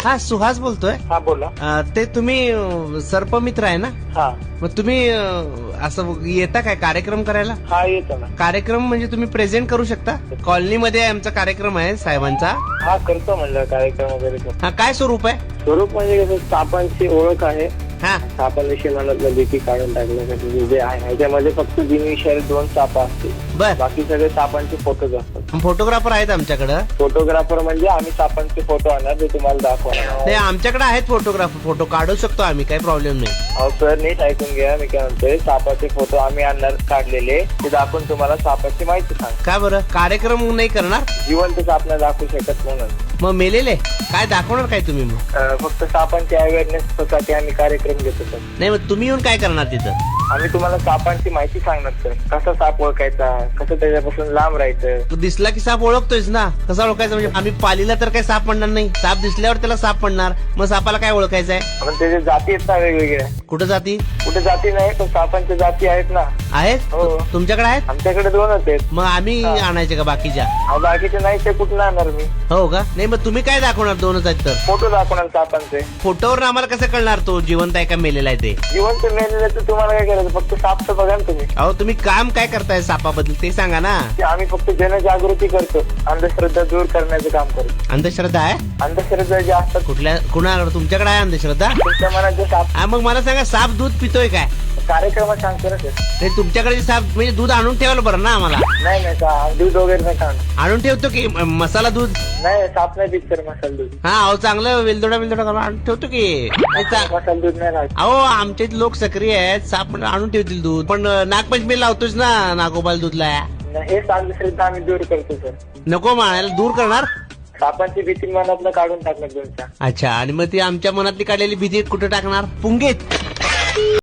हा सुहास बोलतोय. हा बोला. ते तुम्ही सर्पमित्र आहे ना? हा मग तुम्ही असं येता काय कार्यक्रम करायला? हा येतो ना. कार्यक्रम म्हणजे तुम्ही प्रेझेंट करू शकता? कॉलनीमध्ये आमचा कार्यक्रम आहे साहेबांचा. हा करतो म्हणलं कार्यक्रम वगैरे करतो. हा काय स्वरूप आहे? स्वरूप म्हणजे कसं सापांची ओळख आहे. हा सापाविषयी मनातलं भीती काढून टाकण्यासाठी जे आहे ह्याच्यामध्ये फक्त बिनविषारी 2 साप असतील. बर. बाकी सगळे सापांचे फोटोज असतात. फोटोग्राफर आहेत आमच्याकडं. फोटोग्राफर म्हणजे आम्ही सापांचे फोटो आणणार ते तुम्हाला दाखवणार. ते आमच्याकडे आहेत फोटोग्राफर. फोटो काढू शकतो आम्ही, काही प्रॉब्लेम नाही. अहो सर नीट ऐकून घ्या मी काय म्हणतोय. सापाचे फोटो आम्ही आणणार काढलेले ते दाखवून तुम्हाला सापाची माहिती सांग. का बरं कार्यक्रम नाही करणार? जिवंत साप नाही दाखवू शकत म्हणून. मग मेलेले काय दाखवणार काय तुम्ही? मग फक्त सापांची अवेअरनेस साठी आम्ही कार्यक्रम घेतो सर. नाही मग तुम्ही येऊन काय करणार तिथं? आम्ही तुम्हाला सापांची माहिती सांगणार सर. कसा साप ओळखायचा, कसं त्याच्यापासून लांब राहायचं. तू दिसला की साप ओळखतोयस ना? कसा ओळखायचा? म्हणजे आम्ही पालीला तर काही साप म्हणणार नाही. साप दिसल्यावर त्याला साप म्हणणार. मग सापाला काय ओळखायचं आहे? पण त्याच्या जाती आहेत ना वेगवेगळ्या. कुठं जाती? कुठे जाती नाही पण सापांच्या जाती आहेत ना. आहेत? हो. तुमच्याकडे आहेत? आमच्याकडे 2च आहेत. मग आम्ही आणायचे का बाकीच्या? बाकीचे नाही ते कुठून आणणार मी. हो का? नाही मग तुम्ही काय दाखवणार? 2च आहेत तर. फोटो दाखवणार सापांचे. फोटोवर आम्हाला कसं कळणार तो जिवंत आहे का मेलेला आहे ते? जिवंत मेलेलं तर तुम्हाला काय करायचं, फक्त साप तर बघा ना तुम्ही. अहो तुम्ही काम काय करताय सापाबद्दल ते सांगा ना. ते आम्ही फक्त जनजागृती करतो, अंधश्रद्धा दूर करण्याचं काम करतो. अंधश्रद्धा आहे? अंधश्रद्धा ज्या असतात कुठल्या कुणाकडे? तुमच्याकडे आहे अंधश्रद्धा? तुमच्या मनात जे साप. हा मग मला सांगा, साप दूध पितोय काय? कार्यक्रमात सांगतो ना सर. नाही तुमच्याकडे जे साप म्हणजे दूध आणून ठेवायला बरं ना आम्हाला. नाही नाही दूध वगैरे नाही खाणं. आणून ठेवतो की मसाला दूध? नाही साप नाही पित सर मसाला दूध. हा अहो चांगलं वेलदोडा घालून आणून ठेवतो की. मसाला दूध नाही राहत. अहो आमचे लोक सक्रिय आहेत. साप आणून ठेवतील दूध. पण नागपंचमी लावतोच ना नागोबाल दूधला. हेच अंधश्रद्धा आम्ही दूर करतो सर. नको म्हणायला दूर करणार. सापांची भीती मनातनं काढून टाकणार तुमच्या. अच्छा आणि मग ती आमच्या मनातली काढलेली भीती कुठे टाकणार? पुंगेत.